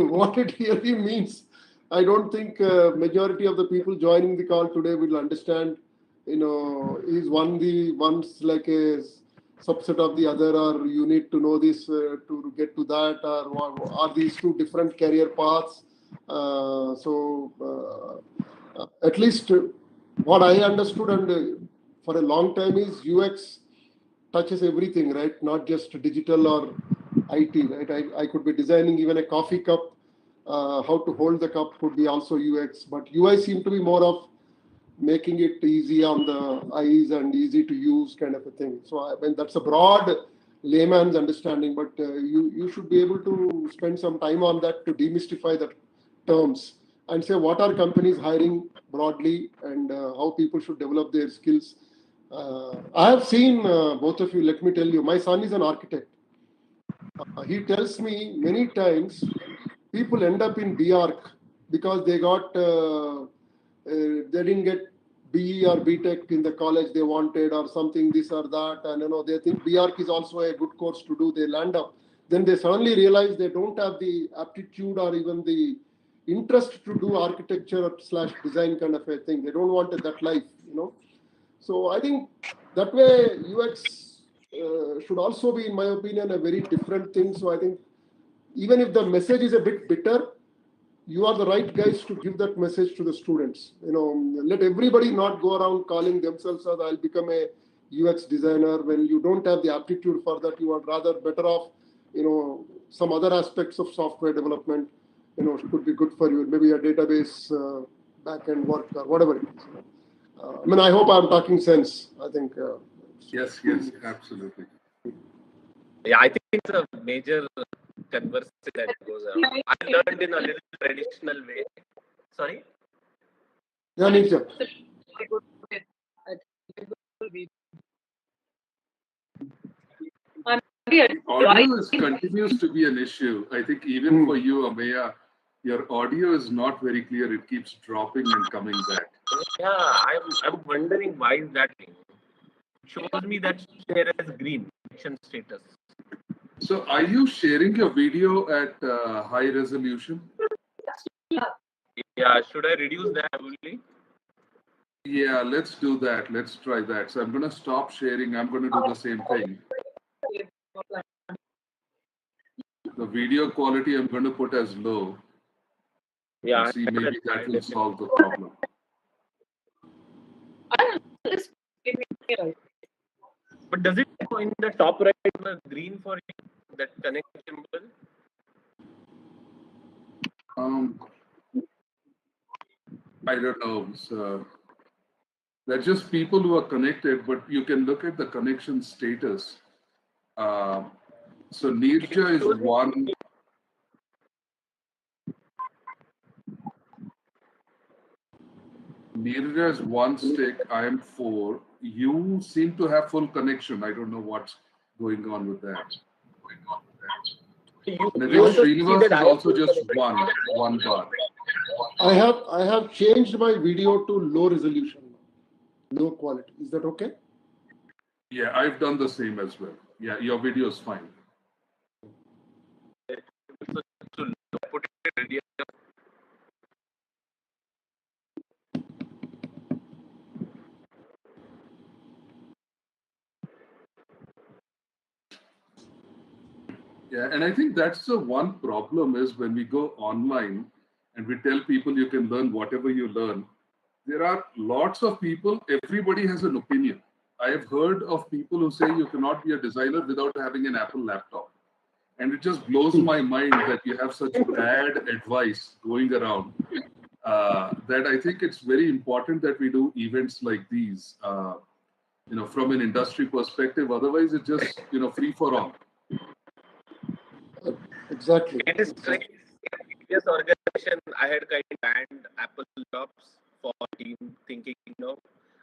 what it really means, I don't think majority of the people joining the call today will understand. Is one's like a subset of the other, or you need to know this to get to that, or are these two different career paths? At least what I understood and for a long time is UX touches everything, right? Not just digital or IT, right? I could be designing even a coffee cup. How to hold the cup could be also UX, but UI seem to be more of making it easy on the eyes and easy to use kind of a thing. So I mean, that's a broad layman's understanding, but you should be able to spend some time on that to demystify the terms and say what are companies hiring broadly, and how people should develop their skills. I have seen both of you. Let me tell you, my son is an architect. He tells me many times people end up in BArch because they didn't get BE or BTech in the college they wanted, or something, this or that, and they think BArch is also a good course to do. They land up, then they suddenly realize they don't have the aptitude or even the interest to do architecture / design kind of a thing. They don't want that life. So I think that way UX should also be, in my opinion, a very different thing. So I think even if the message is a bit bitter, you are the right guys to give that message to the students. Let everybody not go around calling themselves as I'll become a UX designer when you don't have the aptitude for that. You are rather better off, some other aspects of software development, could be good for you. Maybe a database back-end work or whatever it is. I mean, I hope I'm talking sense. I think. Yes, absolutely. Yeah, I think it's a major conversation that goes around. I learned in a little traditional way. Sorry? Yeah, Nisha. Audio continues to be an issue. I think even for you, Ameya, your audio is not very clear. It keeps dropping and coming back. Yeah, I'm wondering why is that thing. It shows me that share as green, action status. So are you sharing your video at high resolution? Yeah, should I reduce that only? Yeah, let's do that. Let's try that. So I'm going to stop sharing. I'm going to do the same thing. The video quality I'm going to put as low. Yeah. See, maybe that will solve the problem. But does it go in the top right green for you, that connect symbol? I don't know. So they're just people who are connected, but you can look at the connection status. So Nirja is 1. Nirja is 1 stick. I am 4. You seem to have full connection. I don't know what's going on with that. Srinivas is also just one bar. I have changed my video to low resolution, low quality. Is that okay? Yeah, I've done the same as well. Yeah, your video is fine. Yeah, and I think that's the one problem is when we go online and we tell people you can learn whatever you learn, there are lots of people, everybody has an opinion. I have heard of people who say you cannot be a designer without having an Apple laptop. And it just blows my mind that you have such bad advice going around that I think it's very important that we do events like these, from an industry perspective. Otherwise, it's just, free for all. Exactly. It is like in previous organization, I had kind of banned Apple jobs for team thinking,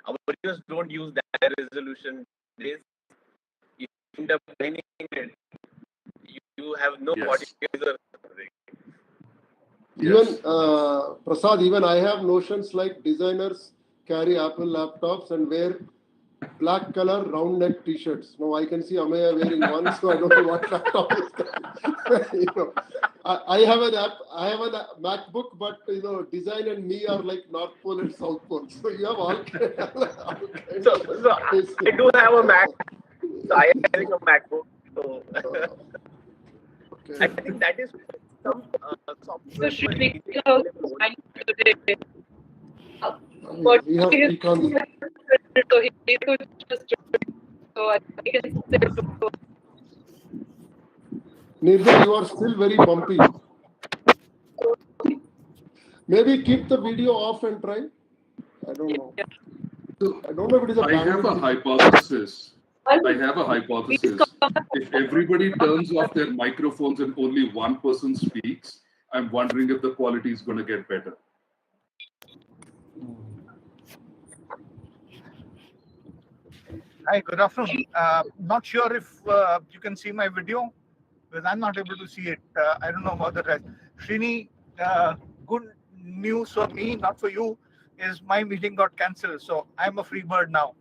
our videos don't use that resolution. You end up training it. You have no body. Even Prasad, even I have notions like designers carry Apple laptops and wear black color round neck t-shirts. Now I can see Ameya wearing one, so I don't know what laptop is that. I have an app. I have a MacBook, but design and me are like North Pole and South Pole. So you have all. So I do have a Mac. So I am having a MacBook. So Okay. I think that is some So software should for we editing close available. line today? We have Srikanth. So he could just so I can say to Nirbhay, you are still very bumpy. Maybe keep the video off and try. I don't know. So I don't know if it is a I have a bandwidth. hypothesis. I please have a hypothesis. If everybody turns off their microphones and only one person speaks, I'm wondering if the quality is going to get better. Hi, good afternoon. Not sure if you can see my video because I'm not able to see it. I don't know about the rest. Srini, good news for me, not for you, is my meeting got cancelled. So I'm a free bird now.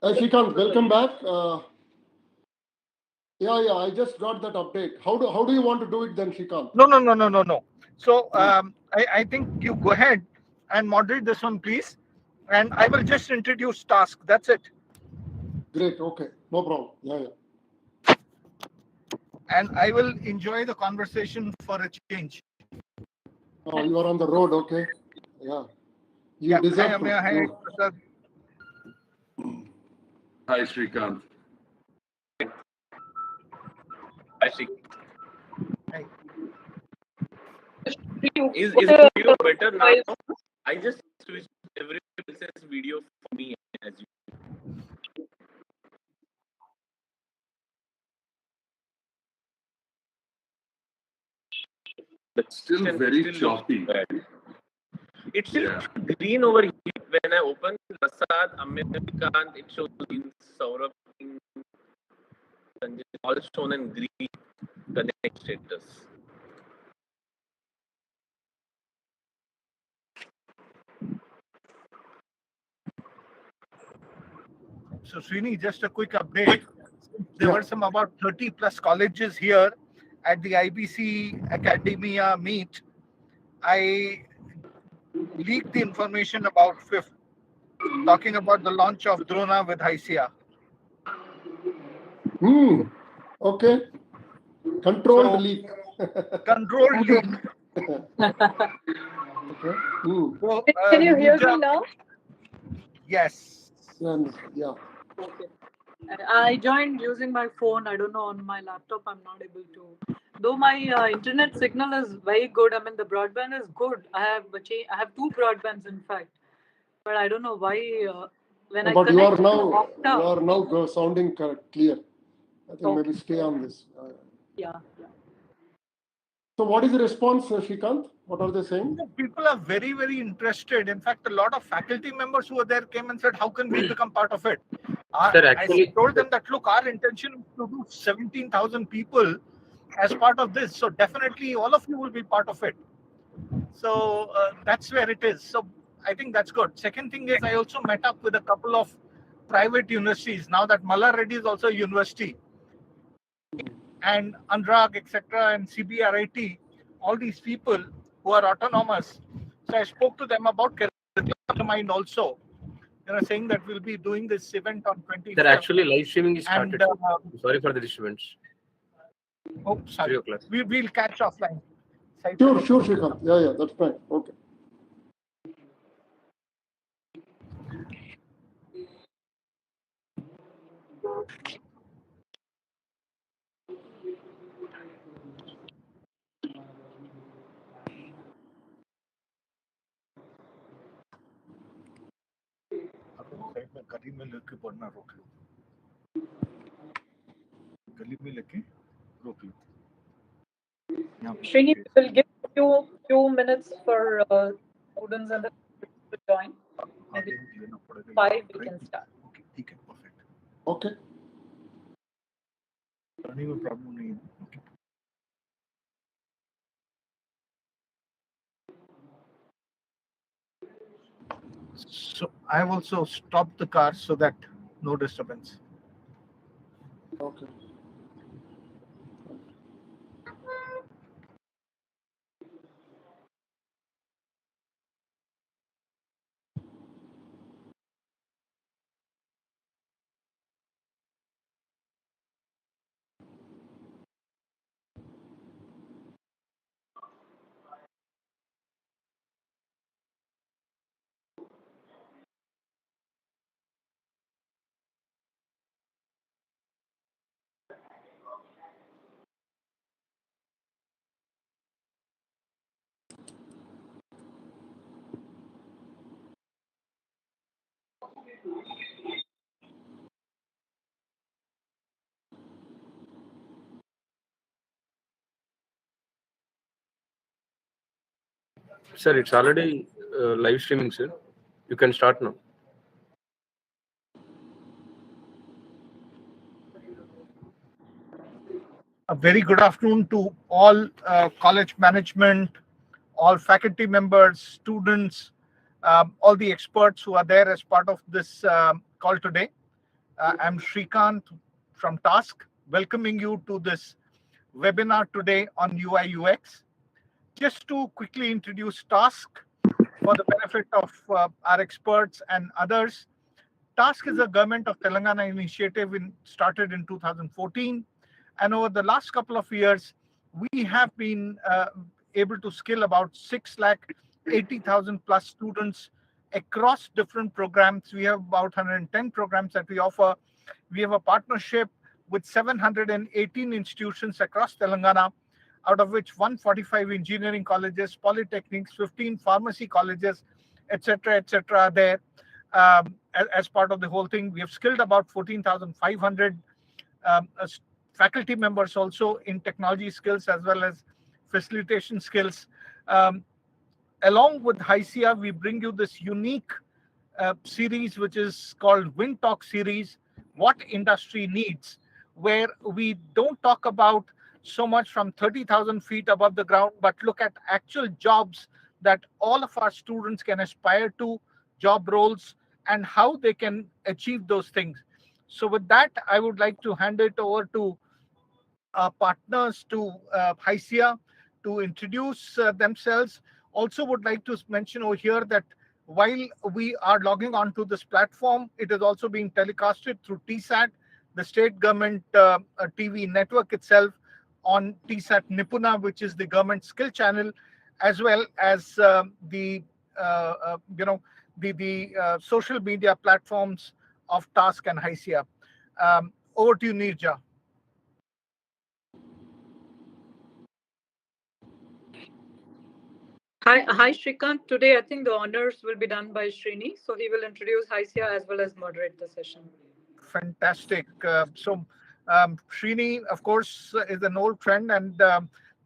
Srikanth, welcome back. Yeah, I just got that update. How do you want to do it then, Srikanth? No. So I think you go ahead and moderate this one, please. And I will just introduce task. That's it. Great. Okay. No problem. Yeah. And I will enjoy the conversation for a change. Oh, you are on the road. Okay. Yeah. You deserve to. Hi, Prasad. Hi, Srikanth. Actually, Hi. is the video better now? I just switched every else's video for me as you. It's still very choppy. It's still green over here. When I open Prasad, American, it shows green, Saurabh, Sanjay, all shown in green. Connect status. So Srini, just a quick update. There were some about 30 plus colleges here at the IBC Academia meet. I leaked the information about fifth, talking about the launch of Drona with Hysia. Okay. Controlled leak. Controlled leak. Okay. So, Can you hear me now? Yes. Yeah. Okay. I joined using my phone. I don't know, on my laptop I'm not able to. Though my internet signal is very good. I mean, the broadband is good. I have two broadbands in fact, but I don't know why when I But you connect are now sounding clear. I think maybe stay on this. Yeah. So what is the response, Srikanth? What are they saying? People are very, very interested. In fact, a lot of faculty members who were there came and said, how can we become part of it? I told them that, look, our intention is to do 17,000 people as part of this. So definitely all of you will be part of it. So that's where it is. So I think that's good. Second thing is I also met up with a couple of private universities. Now that Mallar Reddy is also a university, and Anurag, etc., and CBRIT, all these people who are autonomous. So I spoke to them about curriculum mind also. Saying that we'll be doing this event on 25th. Sir, actually, live streaming is started. And, sorry for the disturbance. Oh, sorry. 3 o'clock. We'll catch offline. Sure, Srikanth. Yeah, that's fine. Okay. गली में लेके पढ़ना रोक लो गली में लेके रोक लो Srini will give few minutes for students and the to join. Maybe 5 we can start. Okay, ठीक है, perfect. Okay. Running में problem नहीं है. Okay. So I have also stopped the car so that no disturbance. Okay. Sir, it's already live streaming, sir. You can start now. A very good afternoon to all college management, all faculty members, students, all the experts who are there as part of this call today. I'm Shrikant from Task, welcoming you to this webinar today on UI UX. Just to quickly introduce Task for the benefit of our experts and others. Task is a government of Telangana initiative started in 2014. And over the last couple of years, we have been able to skill about 680,000 plus students across different programs. We have about 110 programs that we offer. We have a partnership with 718 institutions across Telangana, out of which 145 engineering colleges, polytechnics, 15 pharmacy colleges, etc., are there. As part of the whole thing, we have skilled about 14,500 faculty members also in technology skills as well as facilitation skills. Along with HICIA, we bring you this unique series which is called WINTalk Series, What Industry Needs, where we don't talk about so much from 30,000 feet above the ground, but look at actual jobs that all of our students can aspire to, job roles, and how they can achieve those things. So with that, I would like to hand it over to our partners, to HICIA, to introduce themselves. Also would like to mention over here that while we are logging onto this platform, it is also being telecasted through TSAT, the state government TV network itself, on TSAT Nipuna, which is the government skill channel, as well as the social media platforms of Task and HICIA. Over to you, Nirja. Hi, Shrikant. Today, I think the honors will be done by Srini. So he will introduce HICIA as well as moderate the session. Fantastic. Srini, of course, is an old friend. And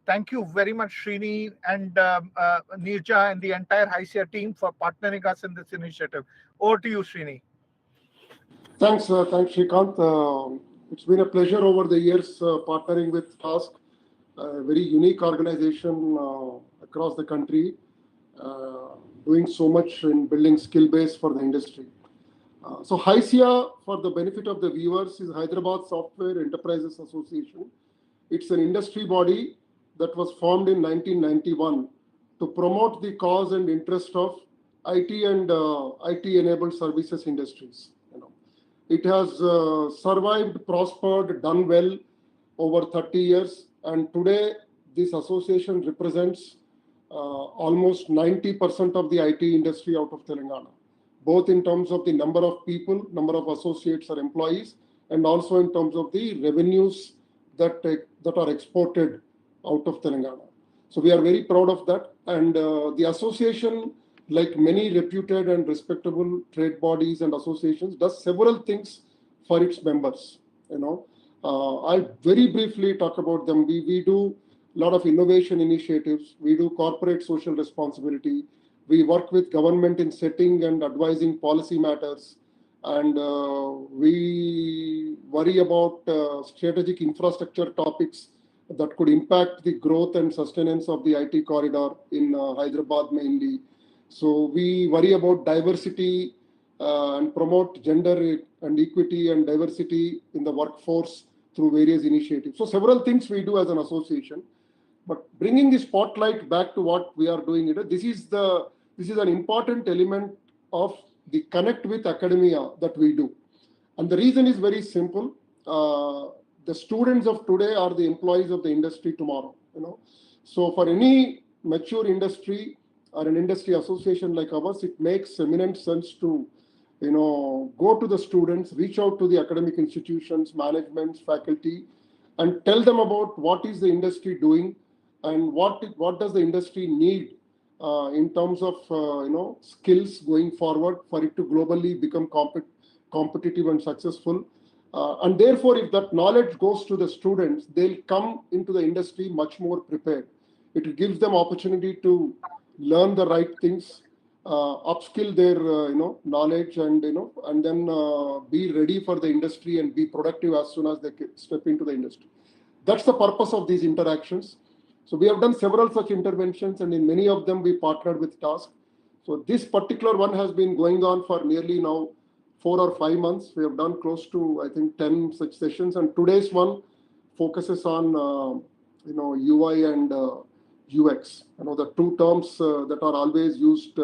thank you very much, Srini and Nirja and the entire HICIA team for partnering us in this initiative. Over to you, Srini. Thanks, Shrikant. It's been a pleasure over the years partnering with Task, a very unique organization across the country, doing so much in building skill base for the industry. So HICIA, for the benefit of the viewers, is Hyderabad Software Enterprises Association. It's an industry body that was formed in 1991 to promote the cause and interest of IT and IT-enabled services industries. It has survived, prospered, done well over 30 years. And today, this association represents almost 90% of the IT industry out of Telangana, both in terms of the number of people, number of associates or employees, and also in terms of the revenues that are exported out of Telangana. So we are very proud of that. And the association, like many reputed and respectable trade bodies and associations, does several things for its members. I'll very briefly talk about them. We do a lot of innovation initiatives. We do corporate social responsibility. We work with government in setting and advising policy matters. And we worry about strategic infrastructure topics that could impact the growth and sustenance of the IT corridor in Hyderabad mainly. So we worry about diversity and promote gender and equity and diversity in the workforce through various initiatives. So several things we do as an association, but bringing the spotlight back to what we are doing, this is an important element of the connect with academia that we do. And the reason is very simple. The students of today are the employees of the industry tomorrow. So for any mature industry or an industry association like ours, it makes eminent sense to go to the students, reach out to the academic institutions, managements, faculty, and tell them about what is the industry doing and what does the industry need in terms of skills going forward for it to globally become competitive and successful. And therefore, if that knowledge goes to the students, they'll come into the industry much more prepared. It gives them opportunity to learn the right things, upskill their knowledge, and then be ready for the industry and be productive as soon as they step into the industry. That's the purpose of these interactions. So we have done several such interventions, and in many of them we partnered with TASK. So this particular one has been going on for nearly now 4 or 5 months. We have done close to, I think, 10 such sessions, and today's one focuses on UI and UX. The two terms that are always used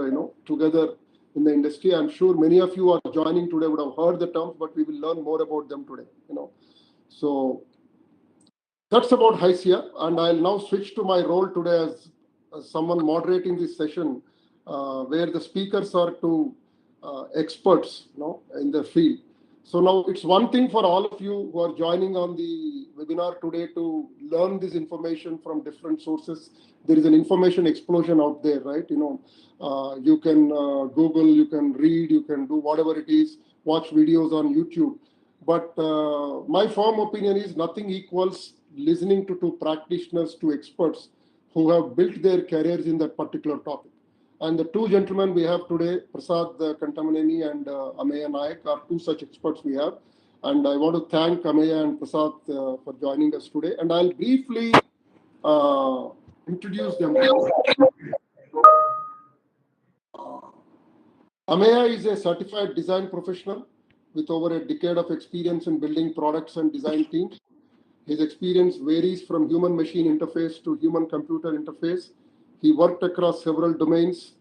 together in the industry. I'm sure many of you are joining today would have heard the terms, but we will learn more about them today. So that's about HICIA, and I'll now switch to my role today as someone moderating this session, where the speakers are two experts, in the field. So now it's one thing for all of you who are joining on the webinar today to learn this information from different sources. There is an information explosion out there, right? You can Google, you can read, you can do whatever it is, watch videos on YouTube. But my firm opinion is nothing equals listening to two practitioners, two experts who have built their careers in that particular topic. And the two gentlemen we have today, Prasad Kantamaneni and Ameya Nayak, are two such experts we have. And I want to thank Ameya and Prasad for joining us today. And I'll briefly introduce them. Ameya is a certified design professional with over a decade of experience in building products and design teams. His experience varies from human-machine interface to human-computer interface. He worked across several domains.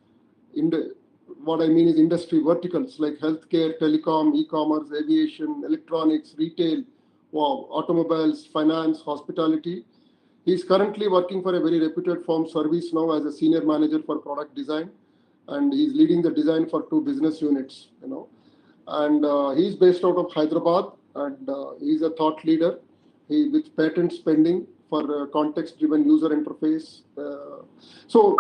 What I mean is industry verticals like healthcare, telecom, e-commerce, aviation, electronics, retail, automobiles, finance, hospitality. He is currently working for a very reputed firm, ServiceNow, as a senior manager for product design, and he's leading the design for 2 business units. And he's based out of Hyderabad, and he's a thought leader. With patents pending for context-driven user interface. So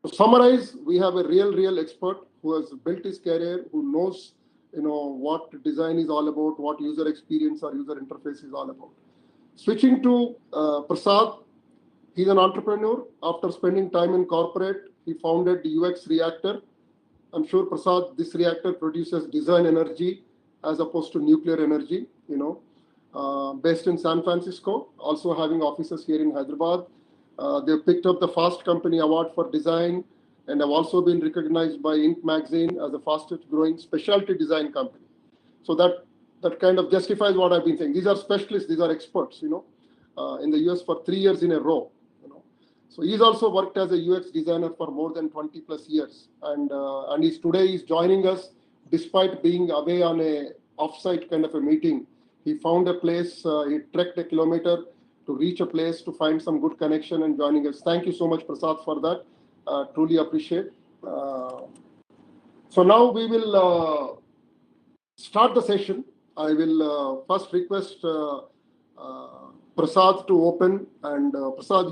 to summarize, we have a real expert who has built his career, who knows what design is all about, what user experience or user interface is all about. Switching to Prasad, he's an entrepreneur. After spending time in corporate, he founded the UX Reactor. I'm sure, Prasad, this reactor produces design energy as opposed to nuclear energy, based in San Francisco, also having offices here in Hyderabad. They've picked up the Fast Company Award for Design, and have also been recognized by Inc. magazine as the fastest growing specialty design company. So that kind of justifies what I've been saying. These are specialists, these are experts, in the US for 3 years in a row. So he's also worked as a UX designer for more than 20 plus years. And he's joining us despite being away on a offsite kind of a meeting. He found a place, he trekked a kilometer to reach a place to find some good connection and joining us. Thank you so much, Prasad, for that. Truly appreciate. So now we will start the session. I will first request Prasad to open. And Prasad,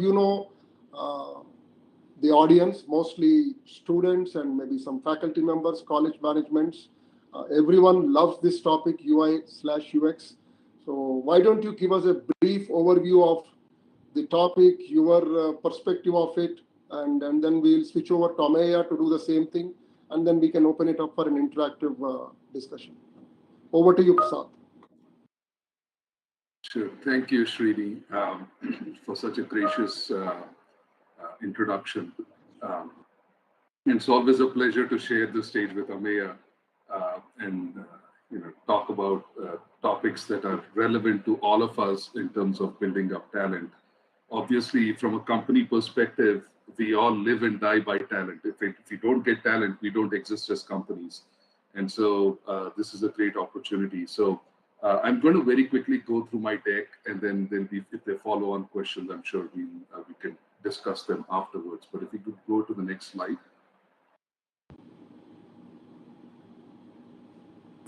the audience, mostly students and maybe some faculty members, college managements. Everyone loves this topic, UI/UX. So why don't you give us a brief overview of the topic, your perspective of it, and then we'll switch over to Ameya to do the same thing, and then we can open it up for an interactive discussion. Over to you, Prasad. Sure. Thank you, Srini, for such a gracious introduction. It's always a pleasure to share the stage with Ameya. And talk about topics that are relevant to all of us in terms of building up talent. Obviously, from a company perspective, we all live and die by talent. If we don't get talent, we don't exist as companies. And so this is a great opportunity. So I'm going to very quickly go through my deck, and then if they follow on questions, I'm sure we can discuss them afterwards. But if we could go to the next slide.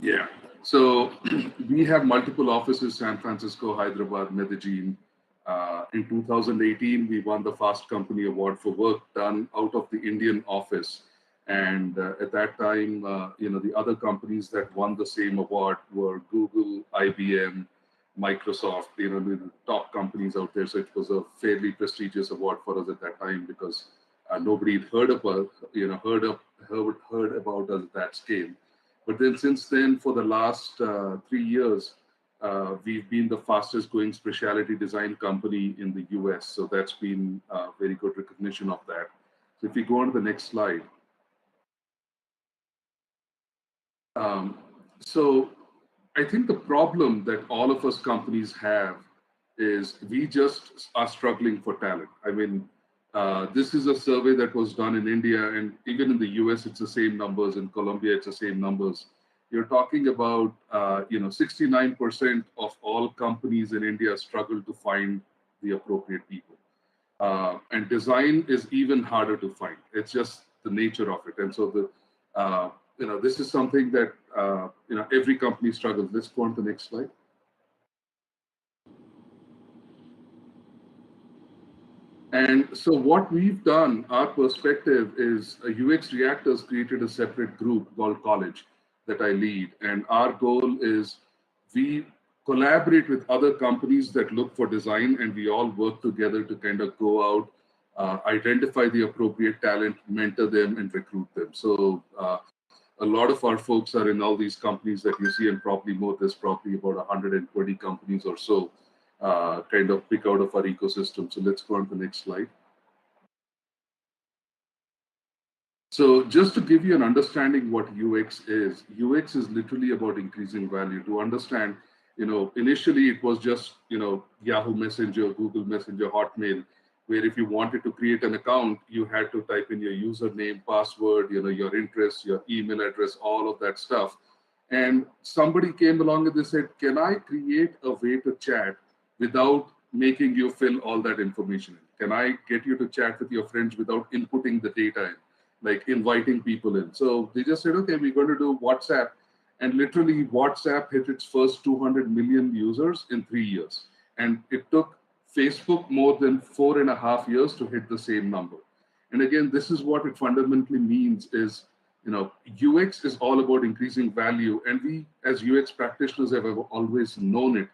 Yeah. So we have multiple offices: San Francisco, Hyderabad, Medellin. In 2018, we won the Fast Company Award for work done out of the Indian office. And at that time, the other companies that won the same award were Google, IBM, Microsoft, the top companies out there. So it was a fairly prestigious award for us at that time because nobody had heard about, heard about us at that scale. But then since then, for the last 3 years, we've been the fastest growing specialty design company in the US. So that's been very good recognition of that. So if we go on to the next slide. So I think the problem that all of us companies have is we just are struggling for talent. I mean, this is a survey that was done in India, and even in the US, it's the same numbers. In Colombia, it's the same numbers. You're talking about, 69% of all companies in India struggle to find the appropriate people. And design is even harder to find. It's just the nature of it. And so this is something that, every company struggles. Let's go on to the next slide. And so what we've done, our perspective is UX Reactors created a separate group called College that I lead. And our goal is we collaborate with other companies that look for design, and we all work together to kind of go out, identify the appropriate talent, mentor them, and recruit them. So a lot of our folks are in all these companies that you see, and probably more. There's probably about 120 companies or so kind of pick out of our ecosystem. So let's go on to the next slide. So just to give you an understanding what UX is literally about increasing value. To understand, initially it was just, Yahoo Messenger, Google Messenger, Hotmail, where if you wanted to create an account, you had to type in your username, password, your interests, your email address, all of that stuff. And somebody came along and they said, can I create a way to chat without making you fill all that information in? Can I get you to chat with your friends without inputting the data in, like inviting people in? So they just said, okay, we're going to do WhatsApp. And literally WhatsApp hit its first 200 million users in 3 years. And it took Facebook more than 4.5 years to hit the same number. And again, this is what it fundamentally means is, UX is all about increasing value. And we as UX practitioners have always known it.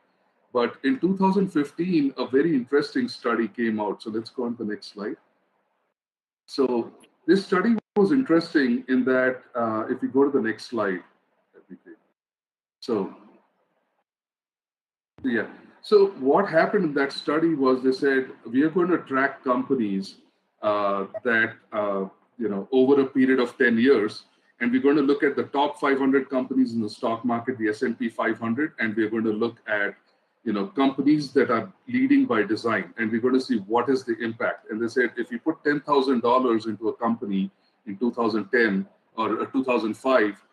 But in 2015, a very interesting study came out. So let's go on to the next slide. So this study was interesting in that, if you go to the next slide, that'd be great. So, yeah. So what happened in that study was they said, we are going to track companies that, over a period of 10 years, and we're going to look at the top 500 companies in the stock market, the S&P 500, and we're going to look at companies that are leading by design, and we're going to see what is the impact. And they said, if you put $10,000 into a company in 2010 or 2005,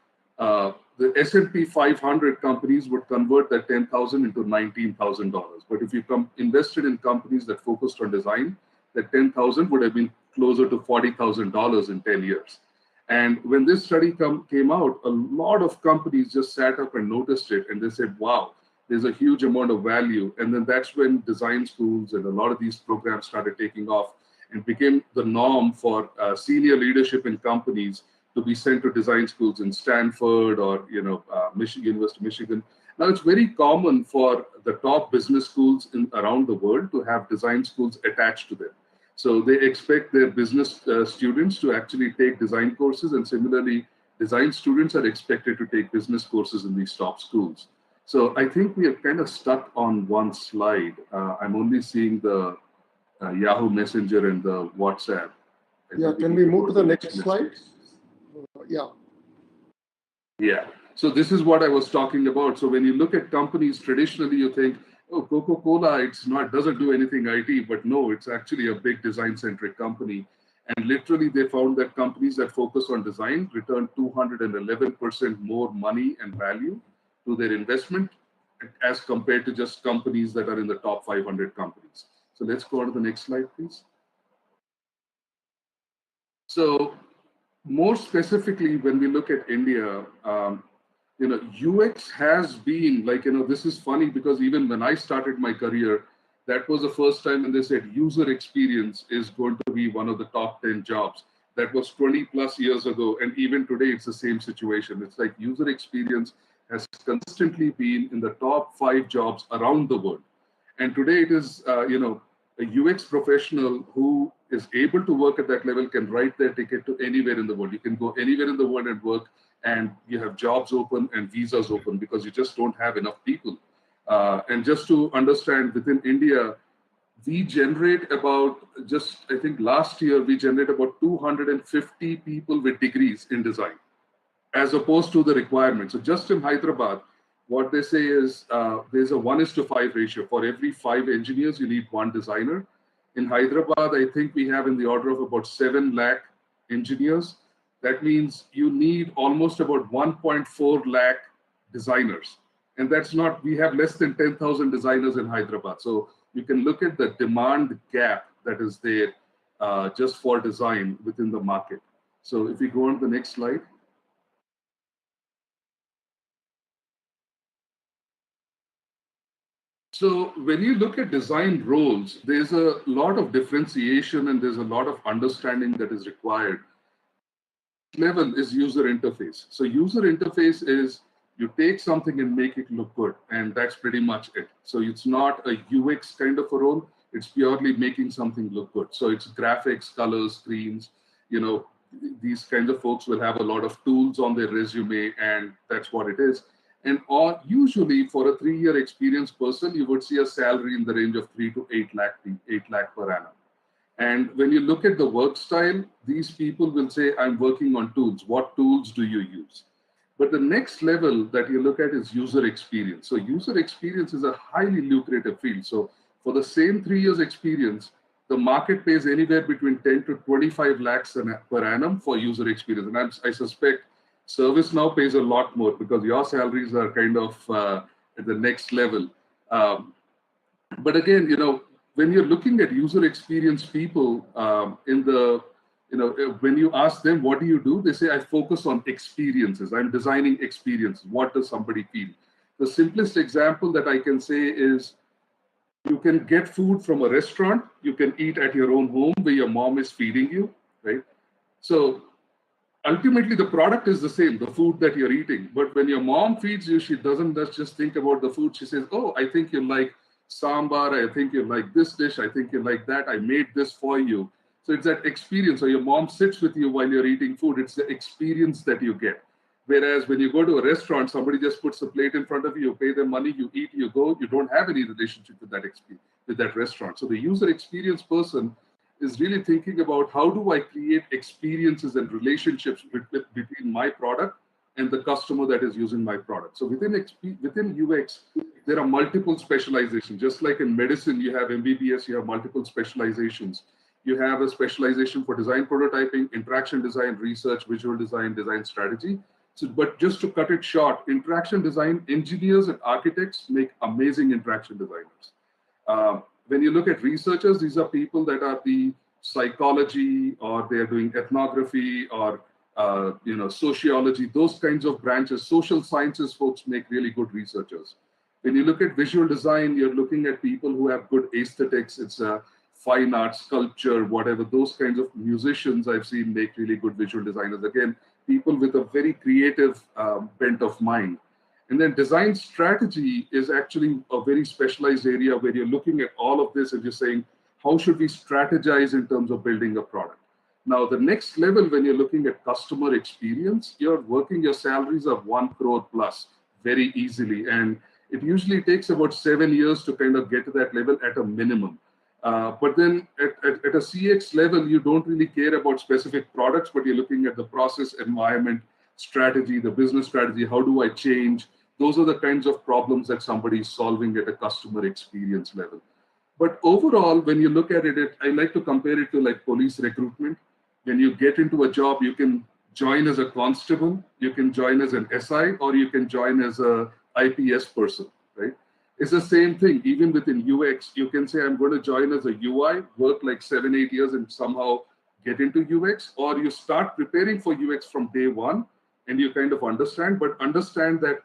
the S&P 500 companies would convert that $10,000 into $19,000. But if you invested in companies that focused on design, that $10,000 would have been closer to $40,000 in 10 years. And when this study came out, a lot of companies just sat up and noticed it, and they said, wow, there's a huge amount of value. And then that's when design schools and a lot of these programs started taking off and became the norm for senior leadership in companies to be sent to design schools in Stanford or University of Michigan. Now it's very common for the top business schools around the world to have design schools attached to them. So they expect their business students to actually take design courses, and similarly, design students are expected to take business courses in these top schools. So I think we are kind of stuck on one slide. I'm only seeing the Yahoo Messenger and the WhatsApp. Yeah, can we move to the next slide? Yeah. Yeah. So this is what I was talking about. So when you look at companies, traditionally you think, oh, Coca-Cola, doesn't do anything IT, but no, it's actually a big design-centric company. And literally they found that companies that focus on design return 211% more money and value to their investment as compared to just companies that are in the top 500 companies. So let's go on to the next slide, please. So more specifically, when we look at India, UX has been like, this is funny because even when I started my career, that was the first time when they said user experience is going to be one of the top 10 jobs. That was 20 plus years ago. And even today, it's the same situation. It's like user experience has consistently been in the top 5 jobs around the world. And today it is, a UX professional who is able to work at that level can write their ticket to anywhere in the world. You can go anywhere in the world and work, and you have jobs open and visas open because you just don't have enough people. And just to understand, within India, we generate about, I think last year, we generate about 250 people with degrees in design, as opposed to the requirement. So just in Hyderabad, what they say is there's a 1:5 ratio. For every 5 engineers, you need 1 designer. In Hyderabad, I think we have in the order of about 7 lakh engineers. That means you need almost about 1.4 lakh designers. And that's not, we have less than 10,000 designers in Hyderabad. So you can look at the demand gap that is there just for design within the market. So if we go on to the next slide. So when you look at design roles, there's a lot of differentiation and there's a lot of understanding that is required. Level is user interface. So user interface is you take something and make it look good, and that's pretty much it. So it's not a UX kind of a role. It's purely making something look good. So it's graphics, colors, screens. These kinds of folks will have a lot of tools on their resume, and that's what it is. And usually for a 3-year experienced person, you would see a salary in the range of 3 to 8 lakh per annum. And when you look at the work style, these people will say, I'm working on tools. What tools do you use? But the next level that you look at is user experience. So user experience is a highly lucrative field. So for the same 3 years experience, the market pays anywhere between 10 to 25 lakhs per annum for user experience. And I suspect ServiceNow pays a lot more because your salaries are kind of at the next level. But again, when you're looking at user experience people when you ask them, what do you do? They say, I focus on experiences. I'm designing experiences. What does somebody feel? The simplest example that I can say is you can get food from a restaurant. You can eat at your own home where your mom is feeding you, right? So ultimately, the product is the same, the food that you're eating. But when your mom feeds you, she doesn't just think about the food. She says, oh, I think you like sambar. I think you like this dish. I think you like that. I made this for you. So it's that experience. So your mom sits with you while you're eating food. It's the experience that you get. Whereas when you go to a restaurant, somebody just puts a plate in front of you, you pay them money, you eat, you go, you don't have any relationship with that restaurant. So the user experience person is really thinking about how do I create experiences and relationships between my product and the customer that is using my product. So within UX, there are multiple specializations. Just like in medicine, you have MBBS, you have multiple specializations. You have a specialization for design prototyping, interaction design, research, visual design, design strategy. So, but just to cut it short, interaction design engineers and architects make amazing interaction designers. When you look at researchers, these are people that are the psychology, or they're doing ethnography, or sociology, those kinds of branches. Social sciences folks make really good researchers. When you look at visual design, you're looking at people who have good aesthetics. It's fine art, sculpture, whatever. Those kinds of musicians I've seen make really good visual designers. Again, people with a very creative bent of mind. And then design strategy is actually a very specialized area where you're looking at all of this and you're saying, how should we strategize in terms of building a product? Now, the next level, when you're looking at customer experience, your salaries are 1 crore plus very easily. And it usually takes about 7 years to kind of get to that level at a minimum. But then at a CX level, you don't really care about specific products, but you're looking at the process, environment, strategy, the business strategy, how do I change? Those are the kinds of problems that somebody is solving at a customer experience level. But overall, when you look at it, I like to compare it to like police recruitment. When you get into a job, you can join as a constable, you can join as an SI, or you can join as a IPS person, right? It's the same thing. Even within UX, you can say, I'm going to join as a UI, work like 7-8 years and somehow get into UX, or you start preparing for UX from day one and you kind of understand, but understand that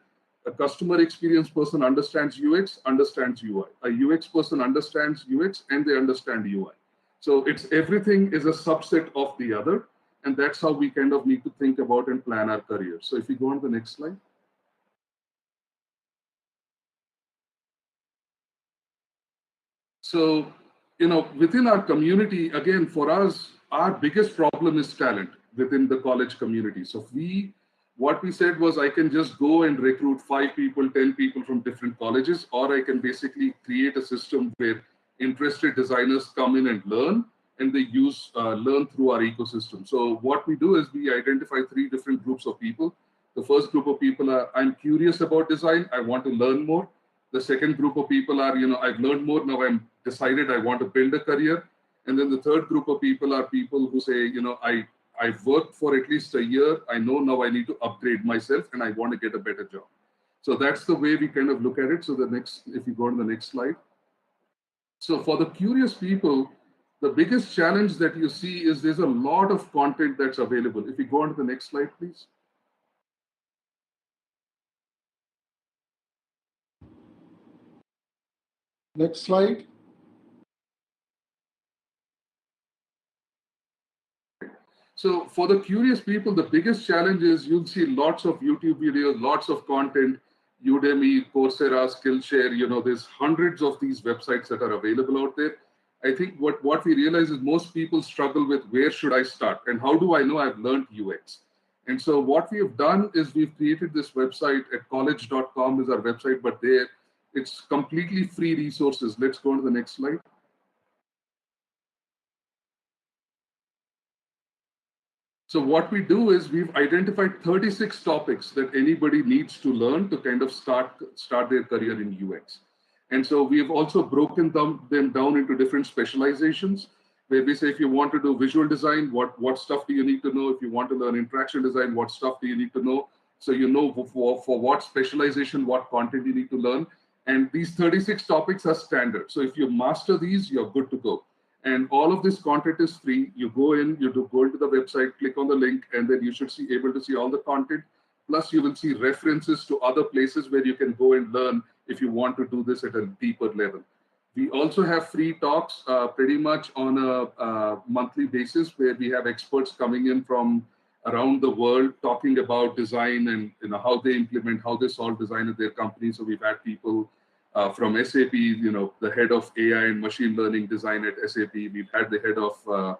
a customer experience person understands UX, understands UI. A UX person understands UX and they understand UI. So it's everything is a subset of the other. And that's how we kind of need to think about and plan our career. So if you go on to the next slide. So, within our community, again, for us, our biggest problem is talent within the college community. So what we said was I can just go and recruit 5 people, 10 people from different colleges, or I can basically create a system where interested designers come in and learn, and they learn through our ecosystem. So what we do is we identify 3 different groups of people. The first group of people are, I'm curious about design, I want to learn more. The second group of people are, I've learned more, now I'm decided I want to build a career. And then the third group of people are people who say, I've worked for at least a year, I know now I need to upgrade myself and I want to get a better job. So that's the way we kind of look at it. So if you go to the next slide. So for the curious people, the biggest challenge that you see is there's a lot of content that's available. If you go on to the next slide, please. Next slide. So for the curious people, the biggest challenge is you'll see lots of YouTube videos, lots of content, Udemy, Coursera, Skillshare, there's hundreds of these websites that are available out there. I think what we realize is most people struggle with where should I start and how do I know I've learned UX? And so what we have done is we've created this website at college.com is our website, but there it's completely free resources. Let's go on to the next slide. So what we do is we've identified 36 topics that anybody needs to learn to kind of start their career in UX. And so we've also broken them down into different specializations, where we say if you want to do visual design, what stuff do you need to know? If you want to learn interaction design, what stuff do you need to know? So for what specialization, what content you need to learn. And these 36 topics are standard. So if you master these, you're good to go. And all of this content is free. You go into the website, click on the link, and then you should be able to see all the content. Plus, you will see references to other places where you can go and learn if you want to do this at a deeper level. We also have free talks pretty much on a monthly basis where we have experts coming in from around the world talking about design and how they implement, how they solve design at their company. So we've had people from SAP, the head of AI and machine learning design at SAP. We've had the head of,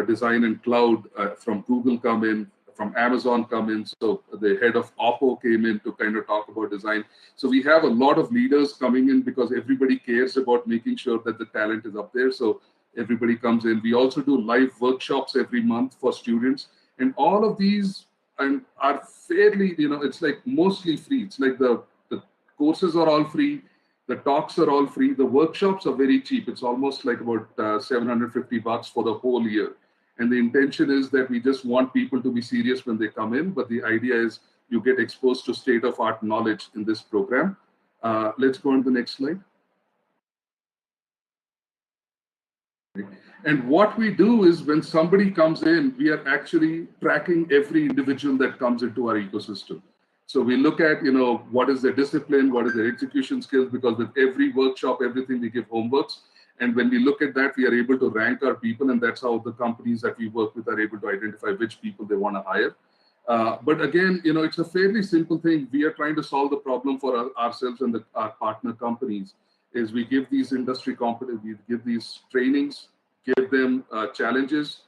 design and cloud from Google come in, from Amazon come in. So the head of Oppo came in to kind of talk about design. So we have a lot of leaders coming in because everybody cares about making sure that the talent is up there. So everybody comes in. We also do live workshops every month for students. And all of these are fairly, it's like mostly free. It's like the courses are all free. The talks are all free. The workshops are very cheap. It's almost like about $750 for the whole year. And the intention is that we just want people to be serious when they come in. But the idea is you get exposed to state-of-art knowledge in this program. Let's go on to the next slide. And what we do is when somebody comes in, we are actually tracking every individual that comes into our ecosystem. So we look at, what is their discipline, what is their execution skills, because with every workshop, everything we give homeworks. And when we look at that, we are able to rank our people, and that's how the companies that we work with are able to identify which people they want to hire. But again, it's a fairly simple thing. We are trying to solve the problem for ourselves and our partner companies. Is we give these industry competence, we give these trainings, give them challenges.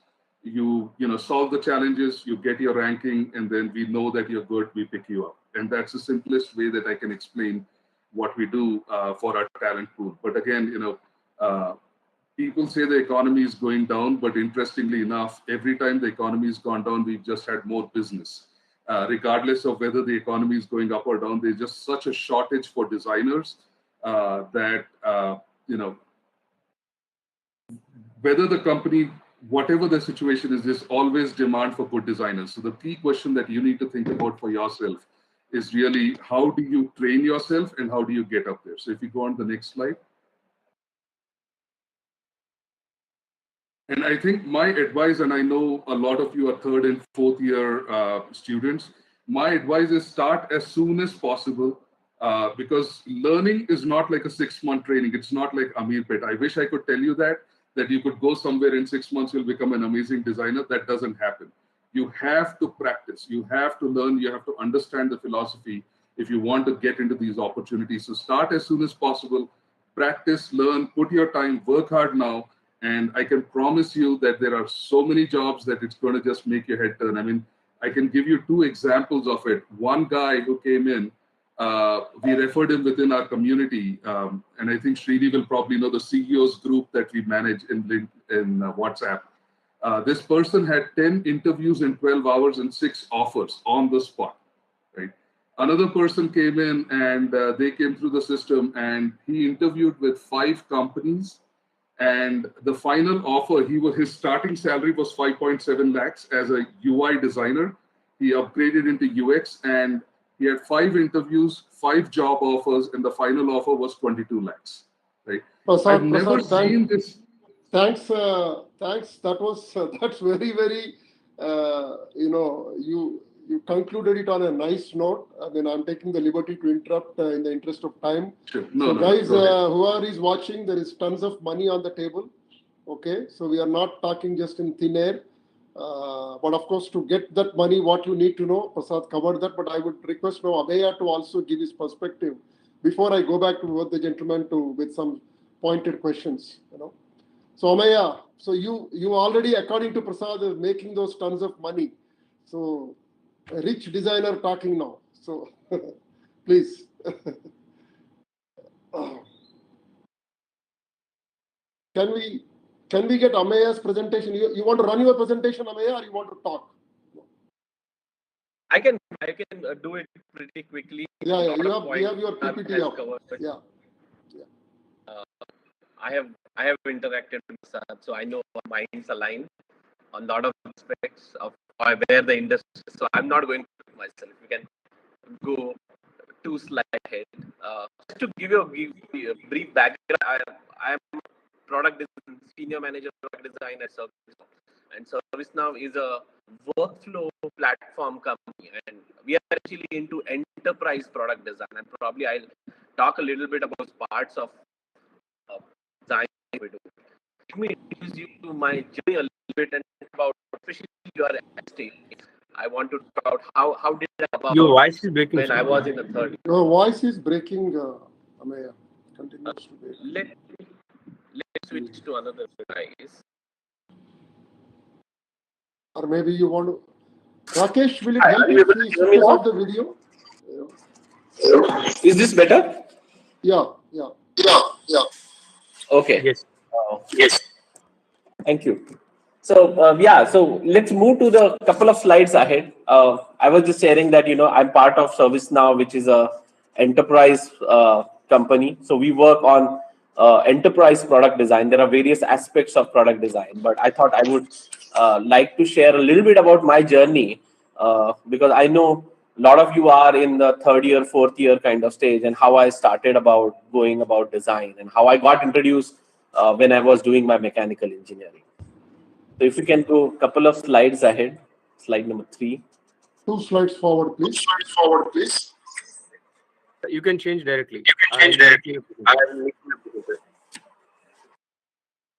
You solve the challenges, you get your ranking, and then we know that you're good, we pick you up. And that's the simplest way that I can explain what we do for our talent pool. But again, people say the economy is going down, but interestingly enough, every time the economy has gone down, we've just had more business. regardless of whether the economy is going up or down. There's just such a shortage for designers that, whether the company, whatever the situation is, there's always demand for good designers. So the key question that you need to think about for yourself is really, how do you train yourself and how do you get up there? So if you go on the next slide. And I think my advice, and I know a lot of you are third and fourth year students, my advice is start as soon as possible, because learning is not like a 6-month training. It's not like Ameerpet. I wish I could tell you that you could go somewhere in 6 months, you'll become an amazing designer. That doesn't happen. You have to practice. You have to learn. You have to understand the philosophy if you want to get into these opportunities. So start as soon as possible. Practice, learn, put your time, work hard now. And I can promise you that there are so many jobs that it's going to just make your head turn. I mean, I can give you 2 examples of it. One guy who came in, we referred him within our community. And I think Srini will probably know the CEOs group that we manage in WhatsApp. This person had 10 interviews in 12 hours and 6 offers on the spot, right? Another person came in and they came through the system and he interviewed with 5 companies. And the final offer, his starting salary was 5.7 lakhs as a UI designer. He upgraded into UX and he had 5 interviews, 5 job offers, and the final offer was 22 lakhs. Right? I've never seen this. Thanks. That's very, very. You concluded it on a nice note. I mean, I'm taking the liberty to interrupt in the interest of time. Sure. Guys, whoever is watching, there is tons of money on the table. Okay, so we are not talking just in thin air. But of course, to get that money, what you need to know, Prasad covered that. But I would request now Ameya to also give his perspective before I go back to both the gentlemen with some pointed questions. So Ameya, so you already, according to Prasad, is making those tons of money. So a rich designer talking now. So please. Can we get Ameya's presentation? You want to run your presentation, Ameya, or you want to talk? I can do it pretty quickly. Yeah. You have your PPT up. Yeah. I have interacted with Prasad, so I know our minds align on a lot of aspects of where the industry is. So I'm not going to do myself. We can go 2 slides ahead. Just to give you a brief background, I am senior manager product design at ServiceNow. And ServiceNow is a workflow platform company, and we are actually into enterprise product design. And probably I'll talk a little bit about parts of design we do. Let me introduce you to my journey a little bit and about, especially you are at stage. I want to talk about how did I about your voice is breaking when I was in the third. Your voice is breaking, Ameya. Continues to break. Let's switch to another device. Or maybe you want to. Rakesh, will it help if we switch off the video? Is this better? Yeah. Okay. Yes. Yes. Thank you. So so let's move to the couple of slides ahead. I was just sharing that I'm part of ServiceNow, which is a enterprise company. So we work on enterprise product design. There are various aspects of product design, but I thought I would like to share a little bit about my journey because I know a lot of you are in the 3rd year, 4th year kind of stage, and how I started going about design and how I got introduced when I was doing my mechanical engineering. So if you can go a couple of slides ahead, slide number 3. 2 slides forward, please. You can change directly.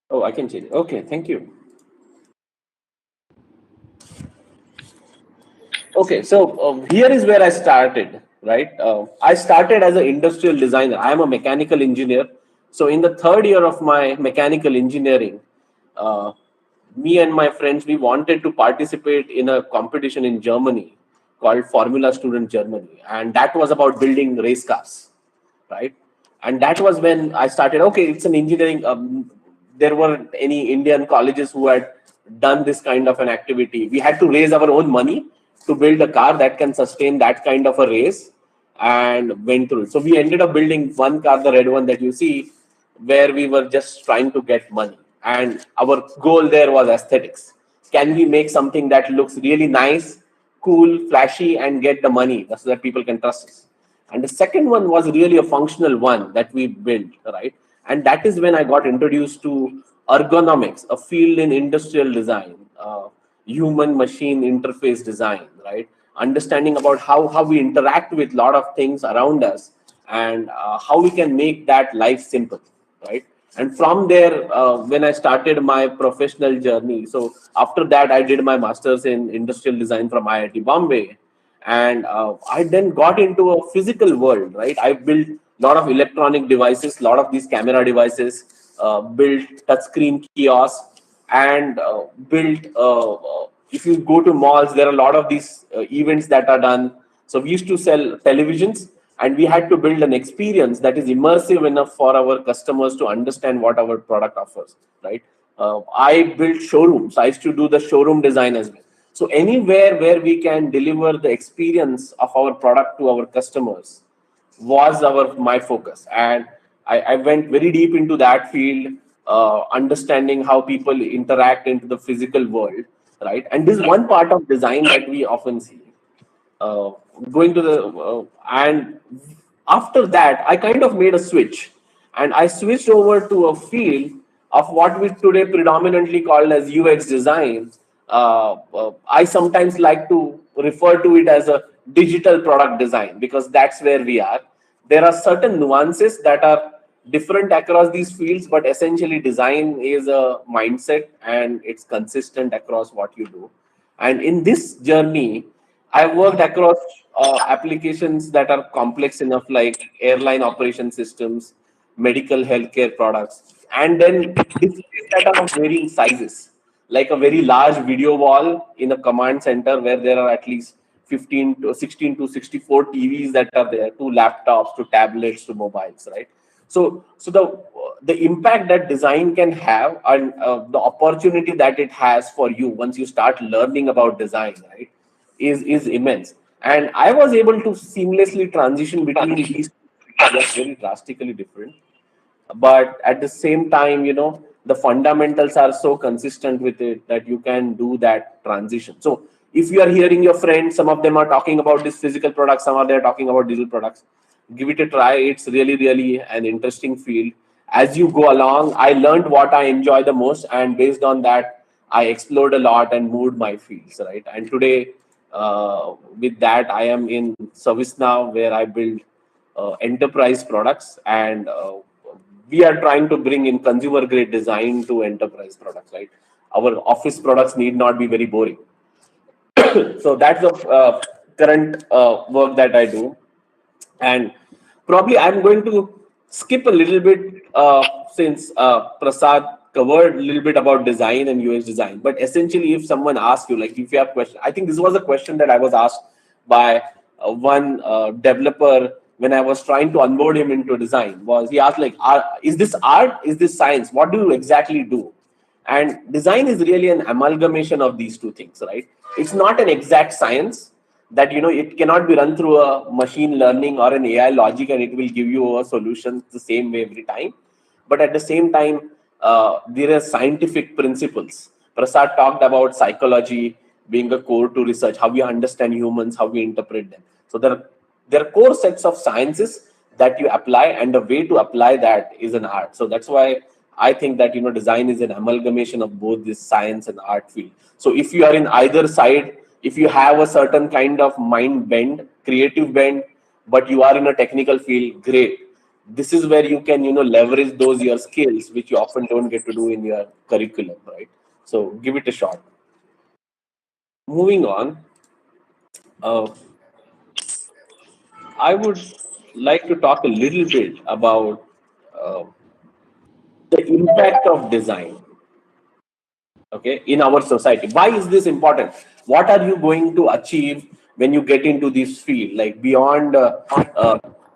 Oh, I can change it. Okay, thank you. Okay, so here is where I started, right? I started as an industrial designer. I am a mechanical engineer. So in the 3rd year of my mechanical engineering, me and my friends, we wanted to participate in a competition in Germany called Formula Student Germany. And that was about building race cars, right? And that was when I started, okay, it's an engineering. There weren't any Indian colleges who had done this kind of an activity. We had to raise our own money to build a car that can sustain that kind of a race, and went through it. So we ended up building one car, the red one that you see, where we were just trying to get money. And our goal there was aesthetics. Can we make something that looks really nice, cool, flashy, and get the money so that people can trust us? And the second one was really a functional one that we built, right? And that is when I got introduced to ergonomics, a field in industrial design, human machine interface design, right? Understanding about how we interact with a lot of things around us, and how we can make that life simple, right? And from there, when I started my professional journey, so after that, I did my master's in industrial design from IIT Bombay. And I then got into a physical world, right? I built a lot of electronic devices, a lot of these camera devices, built touchscreen kiosks, and built if you go to malls, there are a lot of these events that are done. So we used to sell televisions, and we had to build an experience that is immersive enough for our customers to understand what our product offers, right? I built showrooms. I used to do the showroom design as well. So anywhere where we can deliver the experience of our product to our customers was my focus. And I went very deep into that field, understanding how people interact into the physical world, right? And this is one part of design that we often see. uh, Going to the and after that, I kind of made a switch, and I switched over to a field of what we today predominantly call as UX design. I sometimes like to refer to it as a digital product design, because that's where we are. There are certain nuances that are different across these fields, but essentially design is a mindset, and it's consistent across what you do. And in this journey, I've worked across applications that are complex enough, like airline operation systems, medical healthcare products, and then displays that are of varying sizes, like a very large video wall in a command center where there are at least 15 to 16 to 64 TVs that are there, to laptops, to tablets, to mobiles, right? So the impact that design can have, and the opportunity that it has for you once you start learning about design, right, is immense. And I was able to seamlessly transition between these two, just very drastically different, but at the same time, the fundamentals are so consistent with it that you can do that transition. So if you are hearing your friends, some of them are talking about this physical products, some of them are talking about digital products, give it a try. It's really an interesting field. As you go along, I learned what I enjoy the most, and based on that, I explored a lot and moved my fields, right? And today, with that, I am in service now, where I build enterprise products, and we are trying to bring in consumer grade design to enterprise products, right? Our office products need not be very boring. So that's the current work that I do. And probably I'm going to skip a little bit, since Prasad covered a little bit about design and UX design. But essentially, if someone asks you, like if you have questions, I think this was a question that I was asked by one developer when I was trying to onboard him into design. Was he asked, like, is this art? Is this science? What do you exactly do? And design is really an amalgamation of these two things, right? It's not an exact science that, it cannot be run through a machine learning or an AI logic and it will give you a solution the same way every time. But at the same time, there are scientific principles. Prasad talked about psychology being a core to research, how we understand humans, how we interpret them. So there are core sets of sciences that you apply, and the way to apply that is an art. So that's why I think that, design is an amalgamation of both this science and art field. So if you are in either side, if you have a certain kind of mind bend, creative bend, but you are in a technical field, great. This is where you can, leverage those your skills, which you often don't get to do in your curriculum, right? So give it a shot. Moving on, uh, I would like to talk a little bit about uh, the impact of design, okay, in our society. Why is this important? What are you going to achieve when you get into this field, like beyond the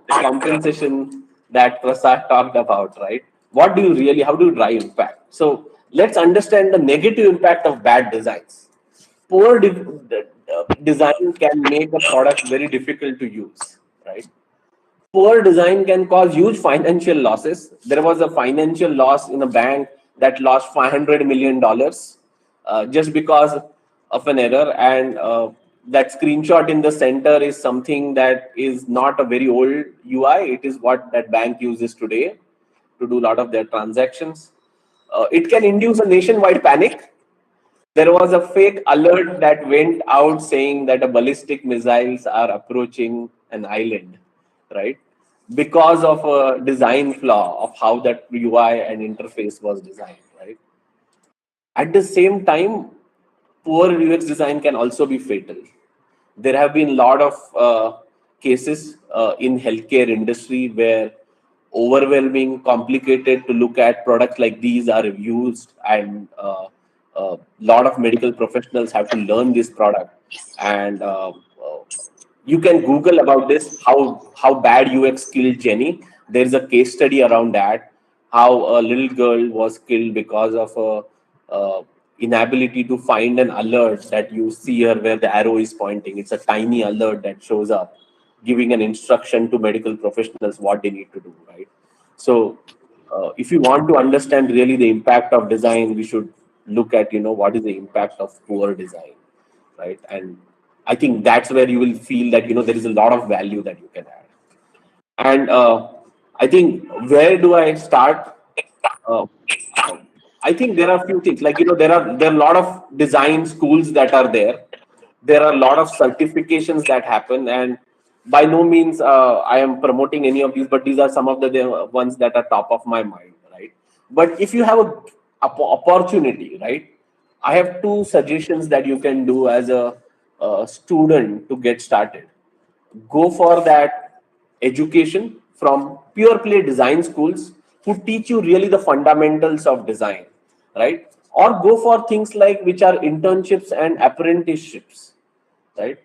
compensation that Prasad talked about, right? What do you really, how do you drive impact? So let's understand the negative impact of bad designs. design can make a product very difficult to use, right? Poor design can cause huge financial losses. There was a financial loss in a bank that lost $500 million just because of an error. And that screenshot in the center is something that is not a very old UI. It is what that bank uses today to do a lot of their transactions. It can induce a nationwide panic. There was a fake alert that went out saying that a ballistic missiles are approaching an island, right? Because of a design flaw of how that UI and interface was designed, right? At the same time, poor UX design can also be fatal. There have been a lot of cases in healthcare industry where overwhelming, complicated to look at products like these are used, and a lot of medical professionals have to learn this product. And you can Google about this, how bad UX killed Jenny. There's a case study around that, how a little girl was killed because of a inability to find an alert that you see here where the arrow is pointing. It's a tiny alert that shows up, giving an instruction to medical professionals what they need to do, right? So if you want to understand really the impact of design, we should look at, what is the impact of poor design, right? And I think that's where you will feel that, there is a lot of value that you can add. And I think, where do I start? Uh, I think there are a few things, like, there are a lot of design schools that are there. There are a lot of certifications that happen, and by no means I am promoting any of these, but these are some of the ones that are top of my mind, right? But if you have a opportunity, right, I have two suggestions that you can do as a student to get started. Go for that education from pure play design schools who teach you really the fundamentals of design, right? Or go for things like which are internships and apprenticeships, right?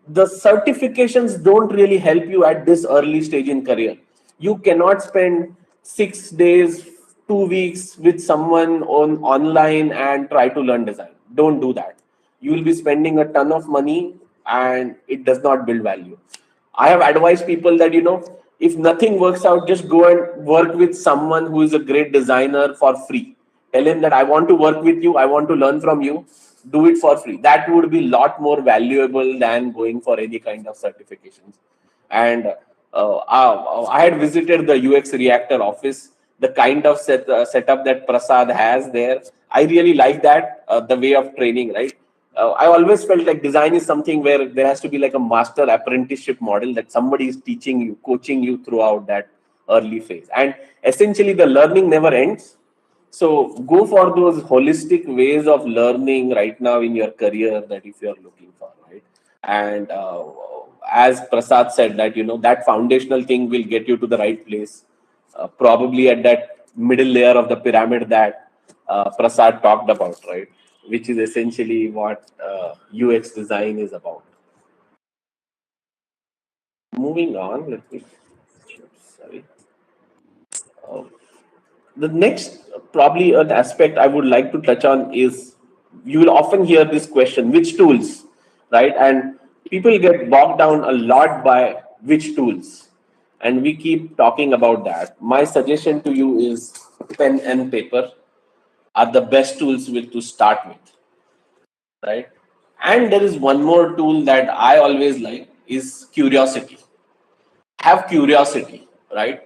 The certifications don't really help you at this early stage in career. You cannot spend 6 days, 2 weeks with someone on online and try to learn design. Don't do that. You will be spending a ton of money and it does not build value. I have advised people that, if nothing works out, just go and work with someone who is a great designer for free. Tell him that I want to work with you, I want to learn from you, do it for free. That would be a lot more valuable than going for any kind of certifications. And I had visited the UX Reactor office. The kind of setup that Prasad has there, I really like that, the way of training, right? I always felt like design is something where there has to be like a master apprenticeship model, that somebody is teaching you, coaching you throughout that early phase. And essentially, the learning never ends. So go for those holistic ways of learning right now in your career, that if you're looking for, right? And as Prasad said, that, that foundational thing will get you to the right place, probably at that middle layer of the pyramid that Prasad talked about, right? Which is essentially what UX design is about. Moving on, sorry. The next, probably an aspect I would like to touch on is, you will often hear this question, which tools, right? And people get bogged down a lot by which tools. And we keep talking about that. My suggestion to you is pen and paper are the best tools to start with, right? And there is one more tool that I always like, is curiosity. Have curiosity, right?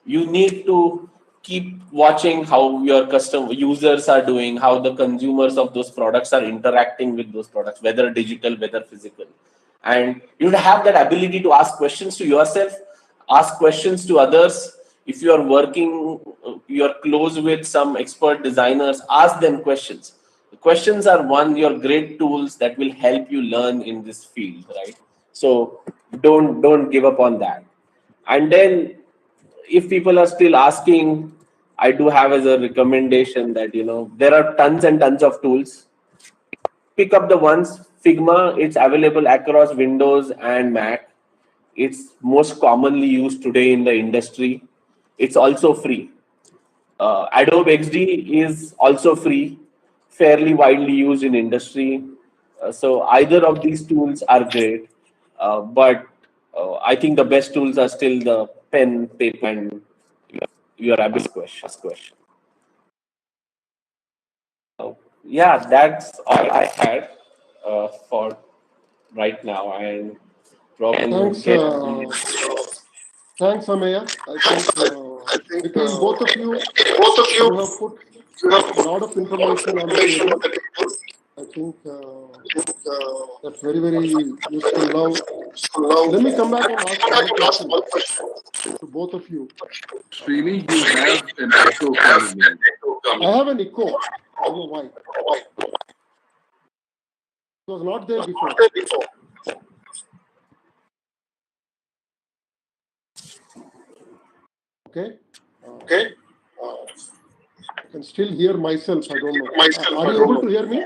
You need to keep watching how your customer users are doing, how the consumers of those products are interacting with those products, whether digital, whether physical. And you have that ability to ask questions to yourself, ask questions to others. If you are working, you're close with some expert designers, ask them questions. The questions are your great tools that will help you learn in this field, right? So don't give up on that. And then, if people are still asking, I do have as a recommendation that, there are tons and tons of tools. Pick up the ones. Figma, it's available across Windows and Mac. It's most commonly used today in the industry. It's also free. Adobe XD is also free, fairly widely used in industry. So either of these tools are great, but I think the best tools are still the pen, paper, and your abyss question. Yeah, that's all I had for right now, and probably Thanks, Ameya. I think between both of you have put a lot of information on the table. I think that's very, very useful. Now, let me come back and ask one question to both of you. Srini, you have an echo coming in. I have an echo. I don't know why. It was not there before. Okay. I can still hear myself. I don't know. Are you able to hear me?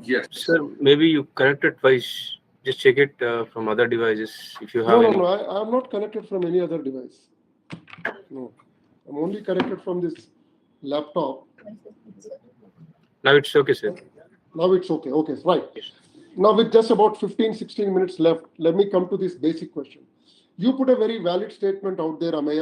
Yes. Sir, maybe you connected twice. Just check it from other devices if you have any. No. I am not connected from any other device. No. I'm only connected from this laptop. Now it's okay, sir. Now it's okay. Okay, right. Now with just about 15-16 minutes left, let me come to this basic question. You put a very valid statement out there, Ameya.